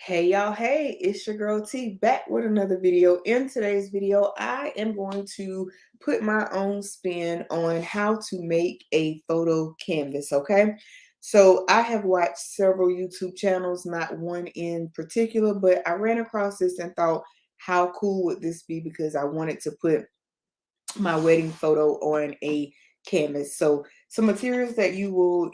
Hey y'all, hey, it's your girl T back with another video. In today's video, I am going to put my own spin on how to make a photo canvas, okay? So I have watched several YouTube channels, not one in particular, but I ran across this and thought, how cool would this be? Because I wanted to put my wedding photo on a canvas. So some materials that you will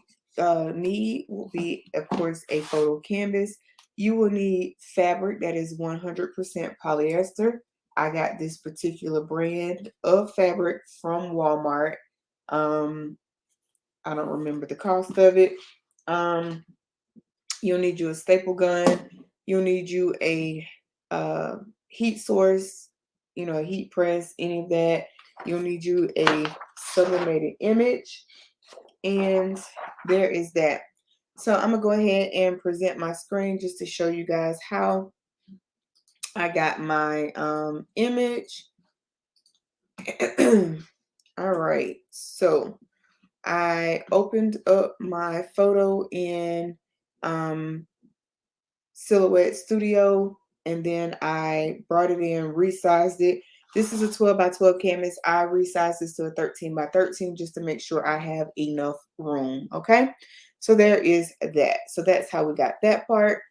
need will be, of course, a photo canvas. You will need fabric that is 100% polyester. I got this particular brand of fabric from Walmart. Um, I don't remember the cost of it. Um, you'll need you a staple gun. You'll need you a heat source, a heat press, any of that. You'll need you a sublimated image. And there is that. So I'm going to go ahead and present my screen just to show you guys how I got my image. All right. So I opened up my photo in Silhouette Studio, and then I brought it in, resized it. This is a 12 by 12 canvas. I resized this to a 13 by 13 just to make sure I have enough room. Okay, so there is that. So that's how we got that part.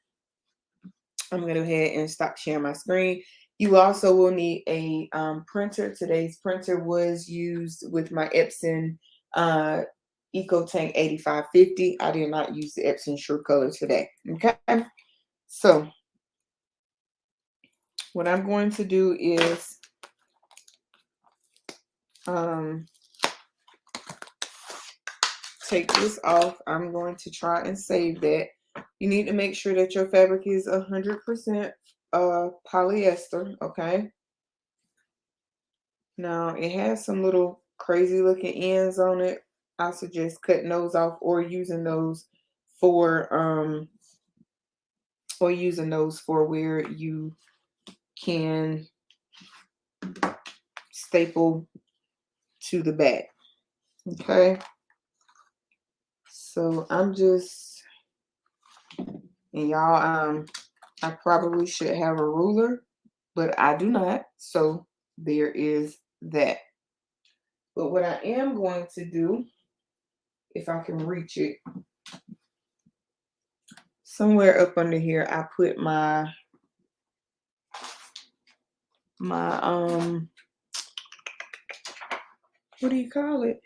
I'm going to go ahead and stop sharing my screen. You also will need a printer. Today's printer was used with my Epson EcoTank 8550. I did not use the Epson True Color today. Okay. So what I'm going to do is take this off. I'm going to try and save that. You need to make sure that your fabric is 100% polyester, okay? Now, it has some little crazy looking ends on it. I suggest cutting those off or using those for where you can staple to the back. Okay. So I'm just, and y'all, I probably should have a ruler, but I do not. So there is that. But what I am going to do, if I can reach it, somewhere up under here, I put my what do you call it?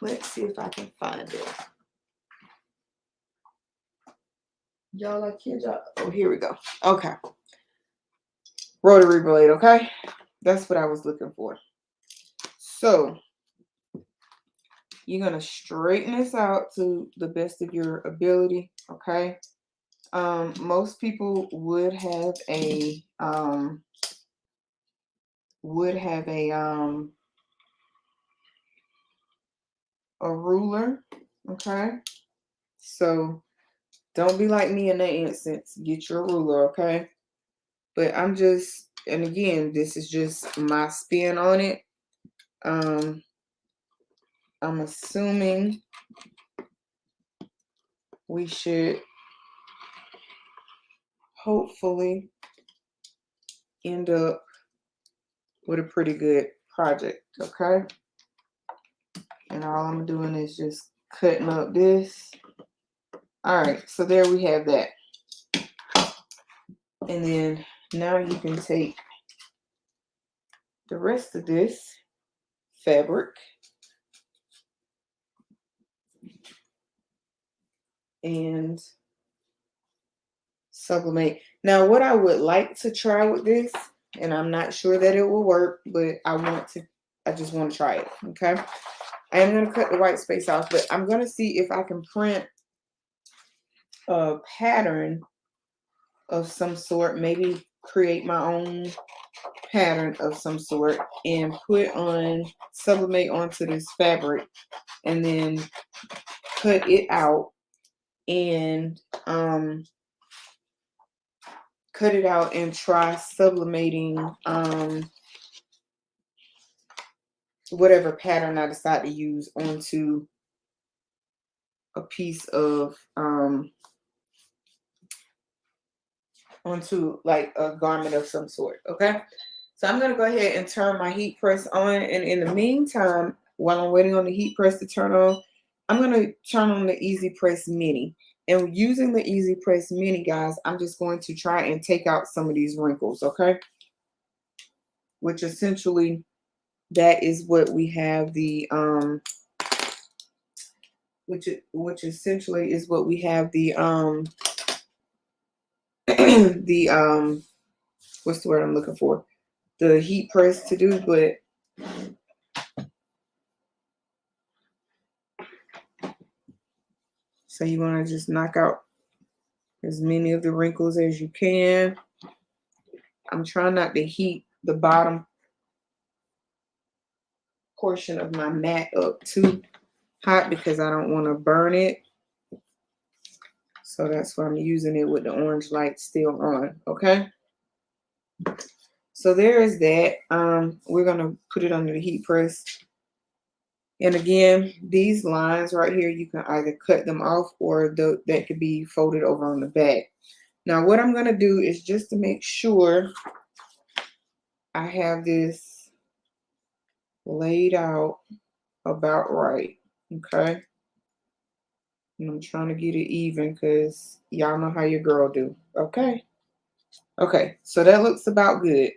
Let's see if I can find it. Y'all, I kid y'all. Oh, here we go. Okay. Rotary blade, okay? That's what I was looking for. So you're gonna straighten this out to the best of your ability, okay? Most people would have a ruler, okay? So don't be like me in that instance. Get your ruler, okay? But I'm just, and again, this is just my spin on it. I'm assuming we should hopefully end up with a pretty good project, okay? And all I'm doing is just cutting up this. All right, so there we have that. And then now you can take the rest of this fabric and sublimate. Now, what I would like to try with this, and I'm not sure that it will work, but I just want to try it, okay? I am going to cut the white space off, but I'm going to see if I can print a pattern of some sort, maybe create my own pattern of some sort and sublimate onto this fabric and then cut it out and try sublimating whatever pattern I decide to use onto a piece of onto like a garment of some sort. Okay, so I'm going to go ahead and turn my heat press on, and in the meantime, while I'm waiting on the heat press to turn on, I'm going to turn on the Easy Press Mini. And using the Easy Press Mini, guys, I'm just going to try and take out some of these wrinkles. Okay, which essentially that is what we have the which essentially is what we have the the what's the word I'm looking for, the heat press to do. But so you want to just knock out as many of the wrinkles as you can. I'm trying not to heat the bottom portion of my mat up too hot because I don't want to burn it. So that's why I'm using it with the orange light still on. Okay, so there is that. We're gonna put it under the heat press. And again, these lines right here, you can either cut them off or that could be folded over on the back. Now, what I'm going to do is just to make sure I have this laid out about right. Okay. And I'm trying to get it even because y'all know how your girl do. Okay. Okay. So that looks about good.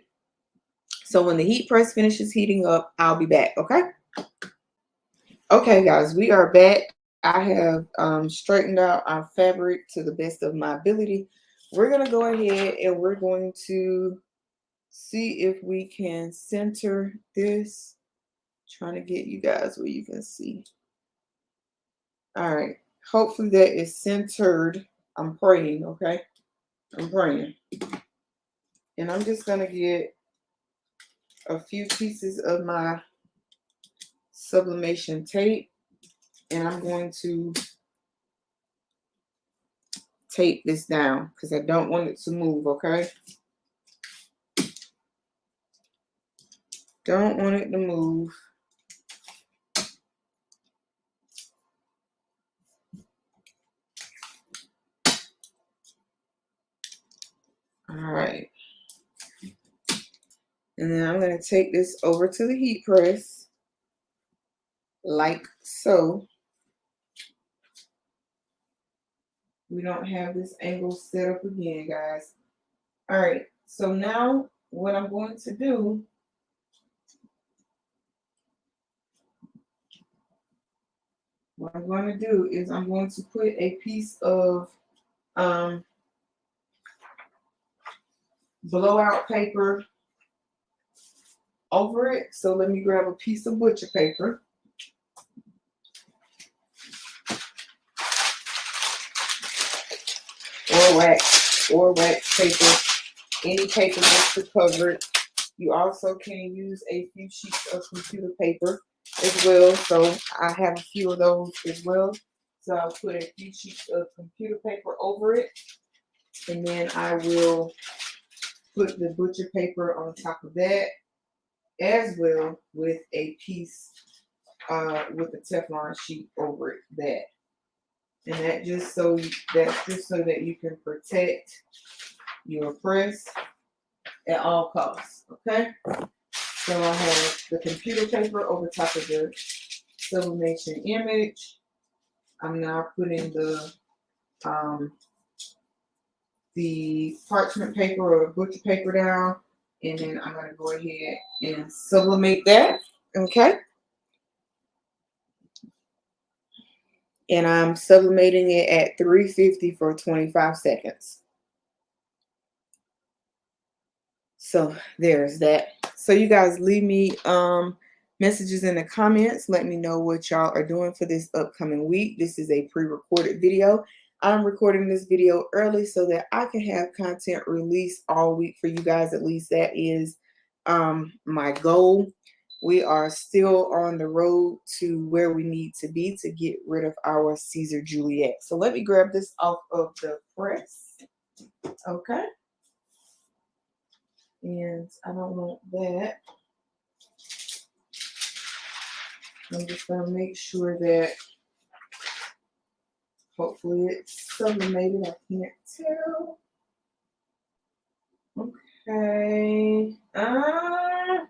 So when the heat press finishes heating up, I'll be back. Okay. Okay, guys, we are back. I have straightened out our fabric to the best of my ability. We're going to go ahead and we're going to see if we can center this. Trying to get you guys where you can see. All right. Hopefully that is centered. I'm praying, okay? I'm praying. And I'm just going to get a few pieces of my sublimation tape. And I'm going to tape this down because I don't want it to move, okay? Don't want it to move. All right. And then I'm going to take this over to the heat press like so. We don't have this angle set up again, guys. All right. So now what I'm going to do, is I'm going to put a piece of blowout paper over it. So let me grab a piece of butcher paper. Or wax paper, any paper just to cover it. You also can use a few sheets of computer paper as well. So I have a few of those as well. So I'll put a few sheets of computer paper over it. And then I will put the butcher paper on top of that as well with a piece with a Teflon sheet over that. And that's just so that you can protect your press at all costs. Okay. So I have the computer paper over top of the sublimation image. I'm now putting the parchment paper or butcher paper down, and then I'm going to go ahead and sublimate that. Okay. And I'm sublimating it at 350 for 25 seconds. So there's that. So you guys leave me messages in the comments. Let me know what y'all are doing for this upcoming week. This is a pre-recorded video. I'm recording this video early so that I can have content released all week for you guys. At least that is my goal. We are still on the road to where we need to be to get rid of our Caesar Juliet. So let me grab this off of the press. Okay. And I don't want that. I'm just going to make sure that Hopefully it's sublimated. I can't tell. Okay. I'm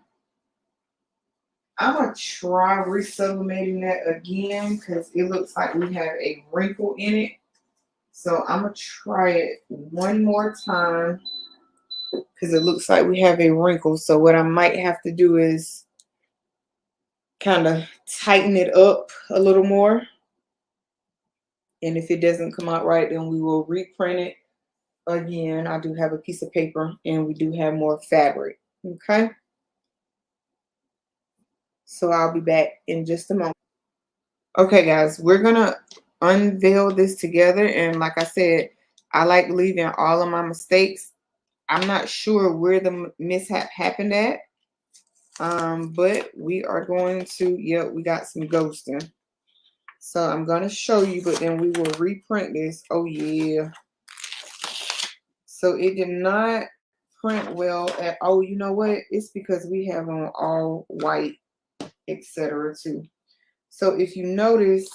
gonna try resublimating that again because it looks like we have a wrinkle in it. So I'm gonna try it one more time because it looks like we have a wrinkle. So what I might have to do is kind of tighten it up a little more. And if it doesn't come out right, then we will reprint it again. I do have a piece of paper and we do have more fabric. Okay. So I'll be back in just a moment. Okay, guys, we're gonna unveil this together. And like I said, I like leaving all of my mistakes. I'm not sure where the mishap happened at. But we are going to, yep, we got some ghosting. So I'm gonna show you, but then we will reprint this. Oh yeah. So it did not print well at, oh, you know what? It's because we have on all white, etc. too. So if you notice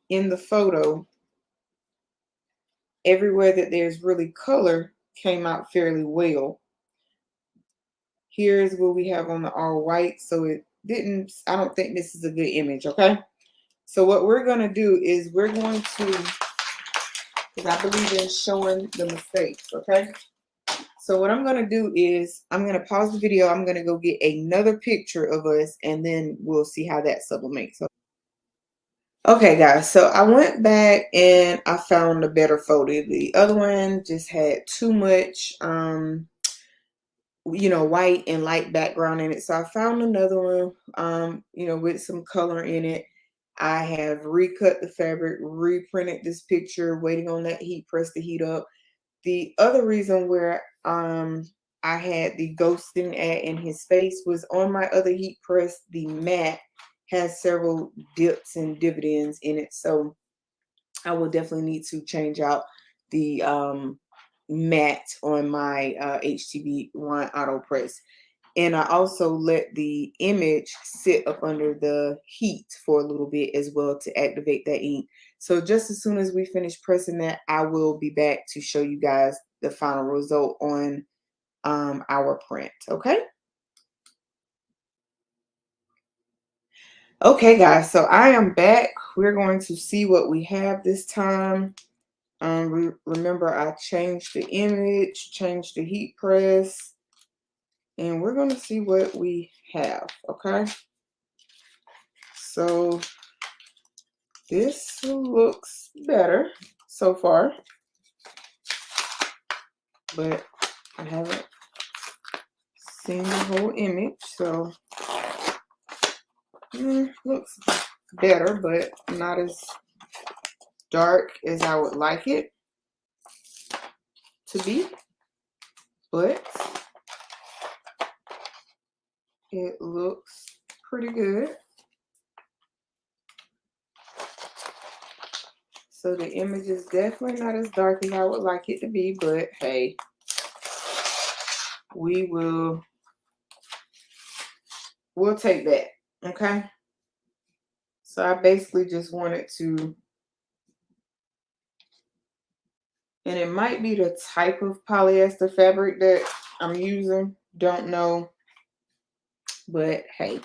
in the photo, everywhere that there's really color came out fairly well. Here's what we have on the all white. So it didn't, I don't think this is a good image, okay? So what we're gonna do is we're going to, because I believe in showing the mistakes, okay? So what I'm gonna do is I'm gonna pause the video. I'm gonna go get another picture of us and then we'll see how that sublimates. Okay, guys, so I went back and I found a better photo. The other one just had too much, white and light background in it. So I found another one, with some color in it. I have recut the fabric, reprinted this picture, waiting on that heat press to heat up. The other reason where I had the ghosting at in his face was on my other heat press, the matte has several dips and dividends in it. So I will definitely need to change out the matte on my HTV Run Auto Press. And I also let the image sit up under the heat for a little bit as well to activate that ink. So just as soon as we finish pressing that, I will be back to show you guys the final result on our print. Okay. Okay, guys. So I am back. We're going to see what we have this time. Remember, I changed the image, changed the heat press, and we're going to see what we have. Okay. So this looks better so far, but I haven't seen the whole image, so looks better, but not as dark as I would like it to be, but it looks pretty good. So the image is definitely not as dark as I would like it to be, but hey, we'll take that, okay? So I basically just wanted to, and it might be the type of polyester fabric that I'm using, don't know, but hey,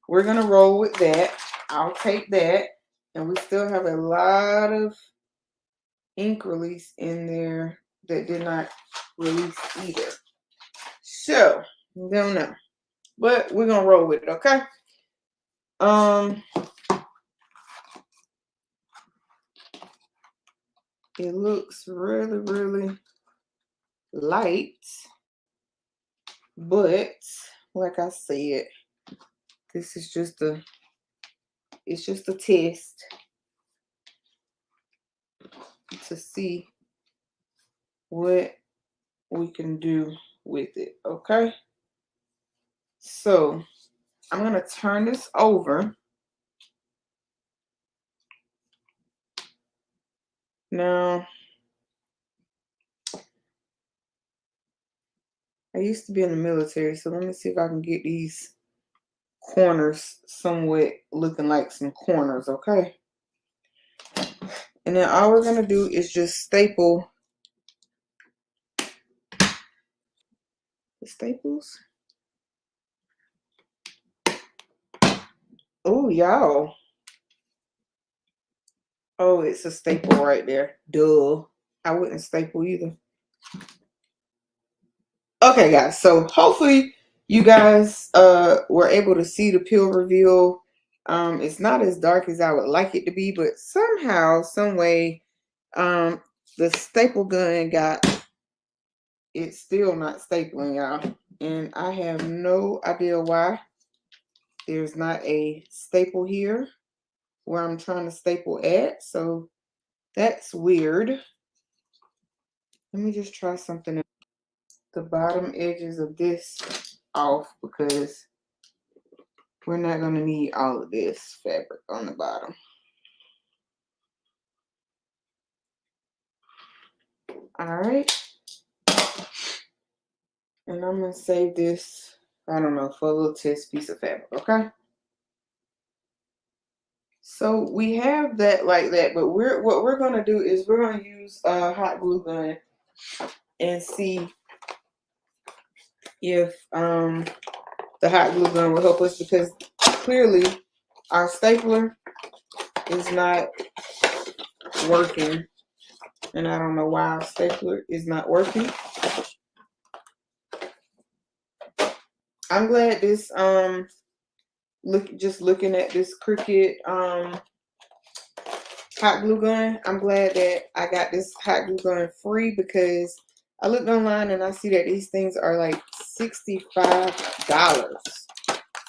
we're gonna roll with that. I'll take that, and we still have a lot of ink release in there that did not release either. So, don't know, but we're gonna roll with it, okay? It looks really, really light, but like I said, this is just it's just a test to see what we can do with it, okay? So I'm gonna turn this over. Now, I used to be in the military, so let me see if I can get these corners somewhat looking like some corners, okay? And then all we're gonna do is just staple the staples. Oh, y'all. Oh, it's a staple right there. Duh. I wouldn't staple either. Okay, guys. So hopefully you guys were able to see the peel reveal. It's not as dark as I would like it to be, but somehow, some way, the staple gun got, it's still not stapling, y'all. And I have no idea why. There's not a staple here where I'm trying to staple at. So that's weird. Let me just try something. The bottom edges of this off because we're not going to need all of this fabric on the bottom. All right. And I'm going to save this, I don't know, for a little test piece of fabric, okay? So we have that like that, but what we're going to do is we're going to use a hot glue gun and see if the hot glue gun will help us, because clearly our stapler is not working, and I don't know why our stapler is not working. I'm glad this just looking at this Cricut hot glue gun, I'm glad that I got this hot glue gun free, because I looked online and I see that these things are like $65.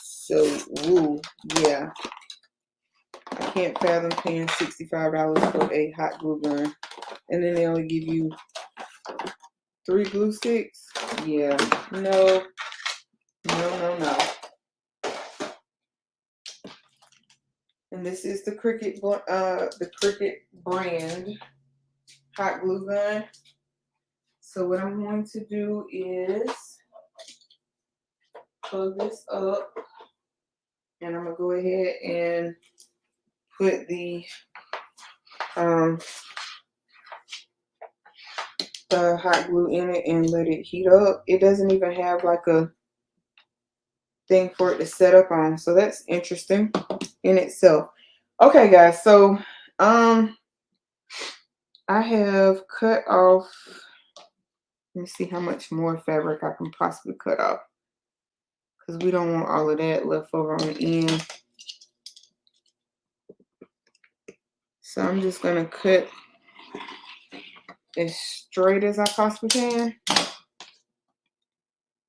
So, woo, yeah. I can't fathom paying $65 for a hot glue gun. And then they only give you 3 glue sticks. Yeah, no. And this is the Cricut brand hot glue gun. So what I'm going to do is plug this up, and I'm gonna go ahead and put the hot glue in it and let it heat up. It doesn't even have like a thing for it to set up on, so that's interesting in itself. Okay, guys, so I have cut off, let me see how much more fabric I can possibly cut off, because we don't want all of that left over on the end. So I'm just gonna cut as straight as I possibly can,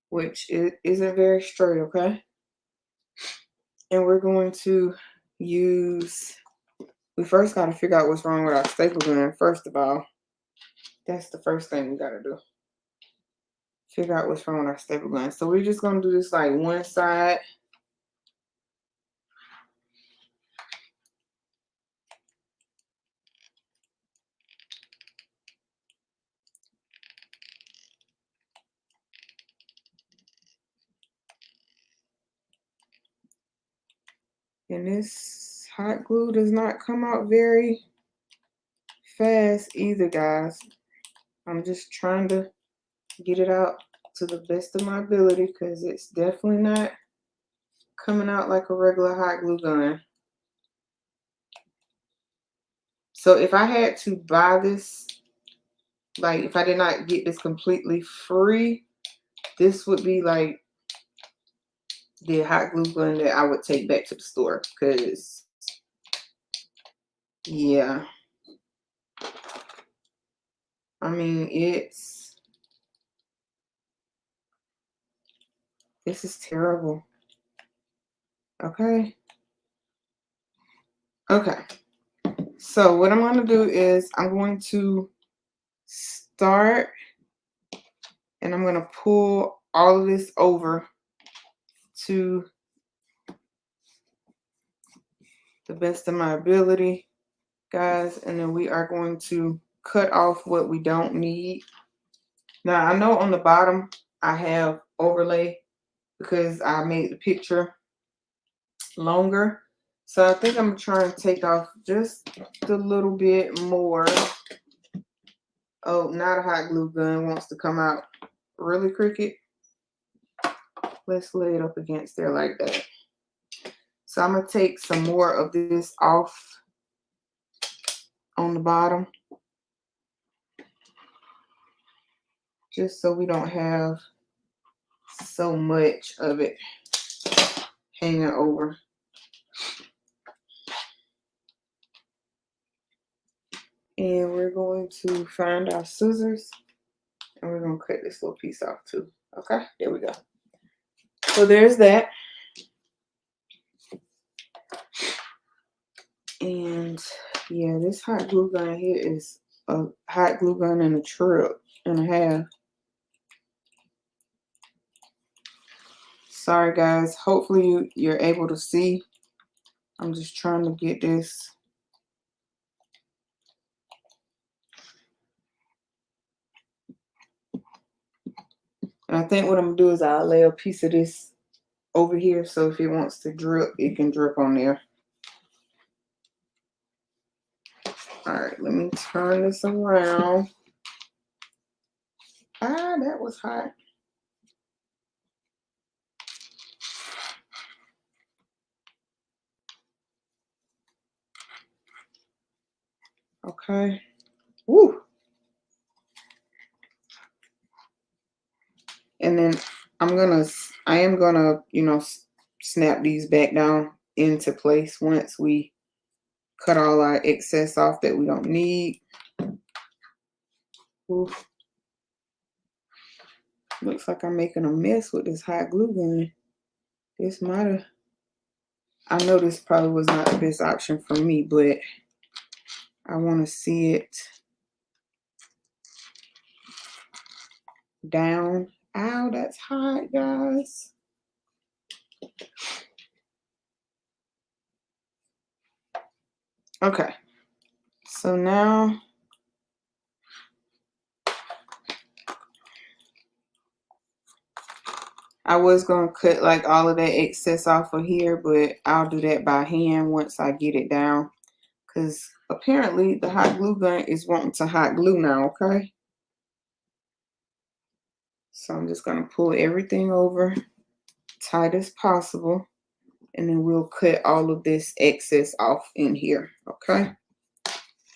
which it isn't very straight, okay? And we're going to use, we first got to figure out what's wrong with our staple gun. First of all, that's the first thing we got to do. Figure out what's wrong with our staple gun. So we're just going to do this like one side. And this hot glue does not come out very fast either, guys. I'm just trying to get it out to the best of my ability, because it's definitely not coming out like a regular hot glue gun. So if I had to buy this, like if I did not get this completely free, this would be like the hot glue gun that I would take back to the store, because yeah, I mean, this is terrible. Okay. So what I'm going to do is I'm going to start, and I'm going to pull all of this over to the best of my ability, guys, and then we are going to cut off what we don't need. Now I know on the bottom I have overlay because I made the picture longer, So I think I'm trying to take off just a little bit more. Oh, now the hot glue gun wants to come out. Really, Cricket? Let's lay it up against there like that. So I'm going to take some more of this off on the bottom, just so we don't have so much of it hanging over. And we're going to find our scissors, and we're going to cut this little piece off too. Okay, there we go. So there's that. And yeah, this hot glue gun here is a hot glue gun and a trip and a half. Sorry guys, hopefully you're able to see. I'm just trying to get this. And I think what I'm gonna do is I'll lay a piece of this over here, so if it wants to drip, it can drip on there. All right, let me turn this around. Ah, that was hot. Okay. Woo. And then I am gonna, you know, snap these back down into place once we cut all our excess off that we don't need. Oof. Looks like I'm making a mess with this hot glue gun. This might have, I know this probably was not the best option for me, but I want to see it down. Ow, that's hot, guys. Okay, so now I was going to cut like all of that excess off of here, but I'll do that by hand once I get it down, because apparently the hot glue gun is wanting to hot glue now, okay? So I'm just going to pull everything over tight as possible, and then we'll cut all of this excess off in here, okay?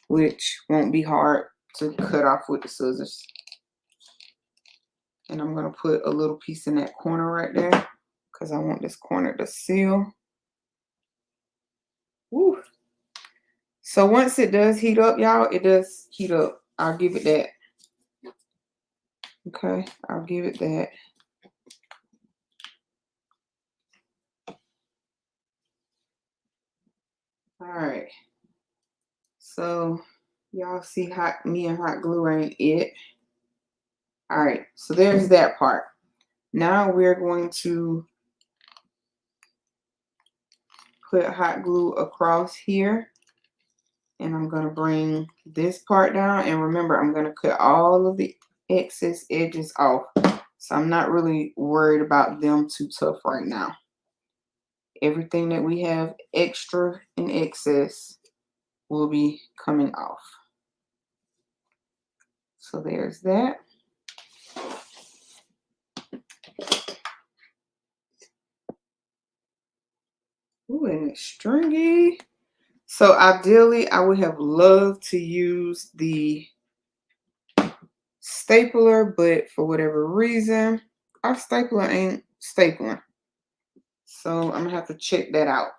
Which won't be hard to cut off with the scissors. And I'm going to put a little piece in that corner right there, because I want this corner to seal. Woo. So once it does heat up, y'all, it does heat up. I'll give it that. Okay, I'll give it that. All right. So y'all see me and hot glue ain't it. All right, so there's that part. Now we're going to put hot glue across here. And I'm going to bring this part down. And remember, I'm going to cut all of the excess edges off. So I'm not really worried about them too tough right now. Everything that we have extra and excess will be coming off. So there's that. Ooh, and it's stringy. So ideally, I would have loved to use the stapler, but for whatever reason, our stapler ain't stapling. So I'm gonna have to check that out.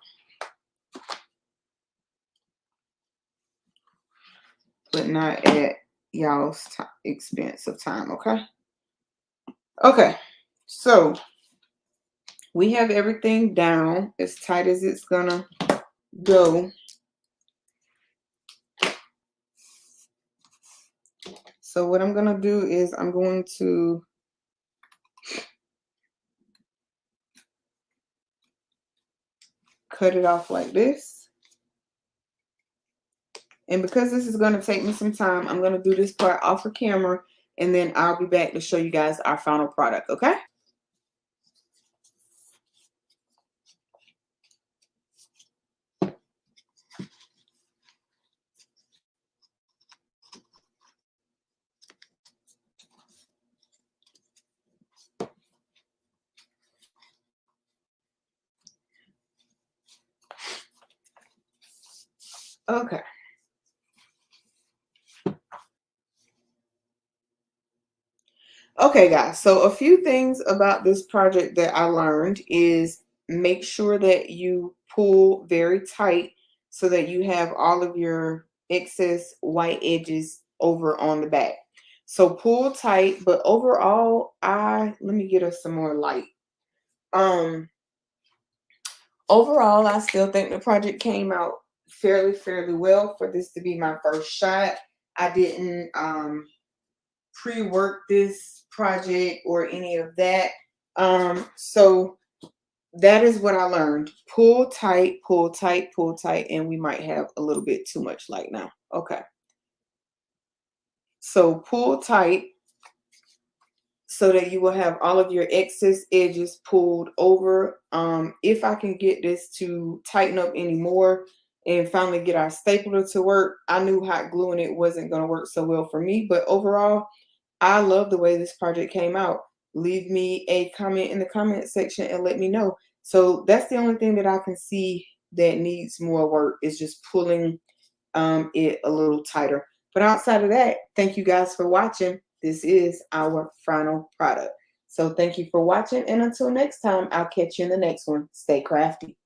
But not at y'all's expense of time, okay? Okay, so we have everything down as tight as it's gonna go. So what I'm gonna do is I'm going to cut it off like this. And because this is gonna take me some time, I'm gonna do this part off of camera, and then I'll be back to show you guys our final product, okay? Okay. Okay, guys. So a few things about this project that I learned is make sure that you pull very tight so that you have all of your excess white edges over on the back. So pull tight, but overall, let me get us some more light. Um, Overall, I still think the project came out fairly well for this to be my first shot. I didn't pre-work this project or any of that. So that is what I learned. Pull tight, pull tight, pull tight, and we might have a little bit too much light now. Okay. So pull tight so that you will have all of your excess edges pulled over. If I can get this to tighten up anymore and finally get our stapler to work, I knew hot gluing it wasn't going to work so well for me, but overall, I love the way this project came out. Leave me a comment in the comment section and let me know. So that's the only thing that I can see that needs more work is just pulling it a little tighter. But outside of that, thank you guys for watching. This is our final product. So thank you for watching. And until next time, I'll catch you in the next one. Stay crafty.